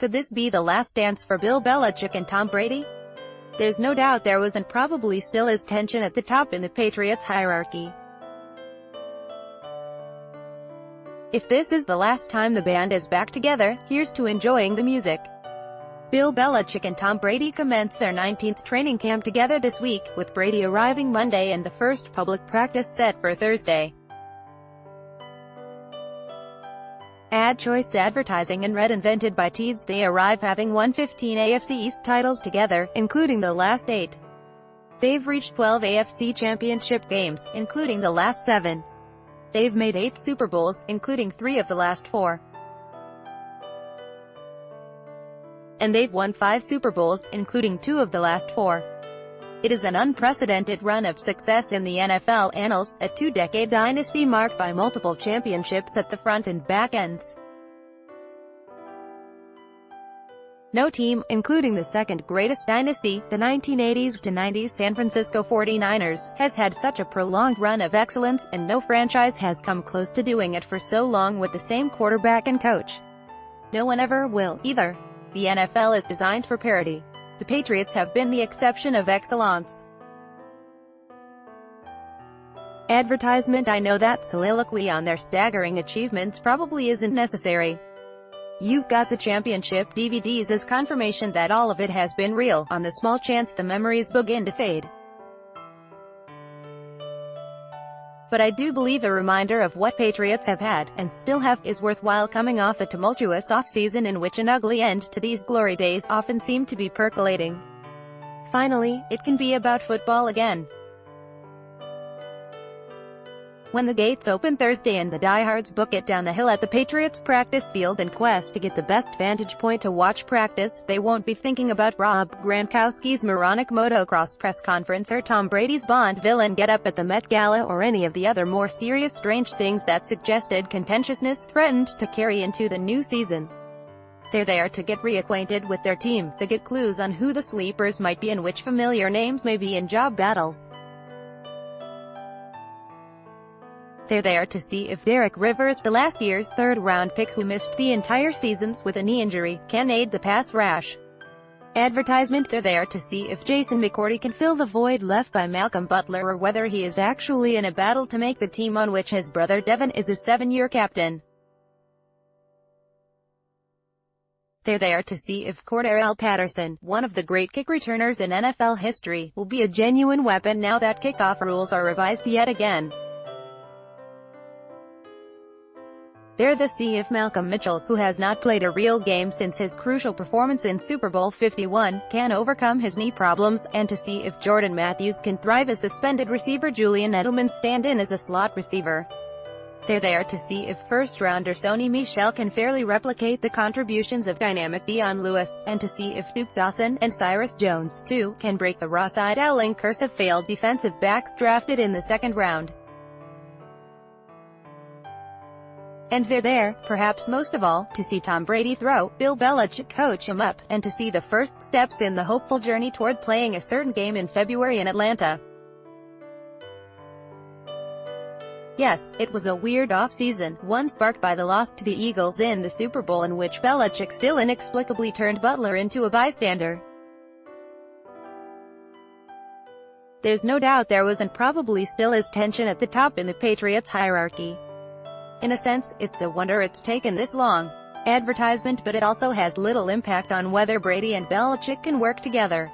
Could this be the last dance for Bill Belichick and Tom Brady? There's no doubt there was and probably still is tension at the top in the Patriots hierarchy. If this is the last time the band is back together, here's to enjoying the music. Bill Belichick and Tom Brady commence their 19th training camp together this week, with Brady arriving Monday and the first public practice set for Thursday. Ad choice advertising and red invented by Teeds, they arrive having won 15 AFC East titles together, including the last 8. They've reached 12 AFC championship games, including the last 7. They've made 8 Super Bowls, including 3 of the last 4. And they've won 5 Super Bowls, including 2 of the last 4. It is an unprecedented run of success in the NFL annals, a 2-decade dynasty marked by multiple championships at the front and back ends. No team, including the second greatest dynasty, the 1980s to 90s San Francisco 49ers, has had such a prolonged run of excellence, and no franchise has come close to doing it for so long with the same quarterback and coach. No one ever will, either. The NFL is designed for parity. The Patriots have been the exception of excellence. Advertisement. I know that soliloquy on their staggering achievements probably isn't necessary. You've got the championship DVDs as confirmation that all of it has been real, on the small chance the memories begin to fade. But I do believe a reminder of what Patriots have had, and still have, is worthwhile coming off a tumultuous offseason in which an ugly end to these glory days often seemed to be percolating. Finally, it can be about football again. When the gates open Thursday and the diehards book it down the hill at the Patriots practice field in quest to get the best vantage point to watch practice, they won't be thinking about Rob Gronkowski's moronic motocross press conference or Tom Brady's Bond villain get-up at the Met Gala or any of the other more serious strange things that suggested contentiousness threatened to carry into the new season. They're there to get reacquainted with their team, to get clues on who the sleepers might be and which familiar names may be in job battles. They're there to see if Derek Rivers, the last year's third-round pick who missed the entire seasons with a knee injury, can aid the pass rush. Advertisement. They're there to see if Jason McCourty can fill the void left by Malcolm Butler or whether he is actually in a battle to make the team on which his brother Devin is a 7-year captain. They're there to see if Cordarrelle Patterson, one of the great kick returners in NFL history, will be a genuine weapon now that kickoff rules are revised yet again. They're the see if Malcolm Mitchell, who has not played a real game since his crucial performance in Super Bowl 51, can overcome his knee problems, and to see if Jordan Matthews can thrive as suspended receiver Julian Edelman stand in as a slot receiver. They're there to see if first-rounder Sony Michel can fairly replicate the contributions of dynamic Dion Lewis, and to see if Duke Dawson and Cyrus Jones, too, can break the Ross-eyed owling curse of failed defensive backs drafted in the second round. And they're there, perhaps most of all, to see Tom Brady throw, Bill Belichick coach him up, and to see the first steps in the hopeful journey toward playing a certain game in February in Atlanta. Yes, it was a weird off-season, one sparked by the loss to the Eagles in the Super Bowl in which Belichick still inexplicably turned Butler into a bystander. There's no doubt there was and probably still is tension at the top in the Patriots hierarchy. In a sense, it's a wonder it's taken this long. Advertisement, but it also has little impact on whether Brady and Belichick can work together.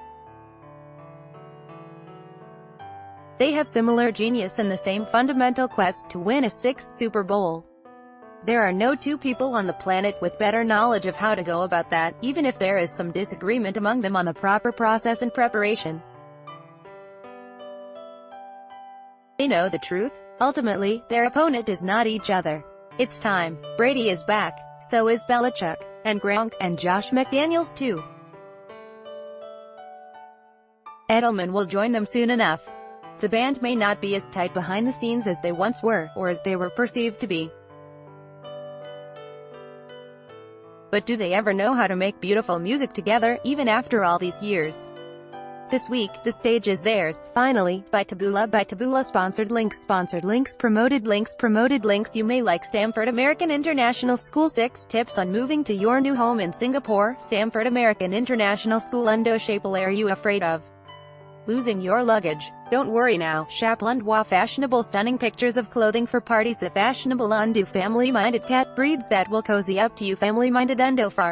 They have similar genius and the same fundamental quest to win a 6th Super Bowl. There are no two people on the planet with better knowledge of how to go about that, even if there is some disagreement among them on the proper process and preparation. They know the truth. Ultimately, their opponent is not each other. It's time. Brady is back. So is Belichick. And Gronk, and Josh McDaniels too. Edelman will join them soon enough. The band may not be as tight behind the scenes as they once were, or as they were perceived to be. But do they ever know how to make beautiful music together, even after all these years? This week, the stage is theirs. Finally, by Taboola sponsored links, promoted links. You may like Stamford American International School. 6 tips on moving to your new home in Singapore. Stamford American International School. Undo Shapel. Are you afraid of losing your luggage? Don't worry now. Shaplandwa fashionable stunning pictures of clothing for parties. A fashionable undo family-minded cat breeds that will cozy up to you. Family-minded undo far.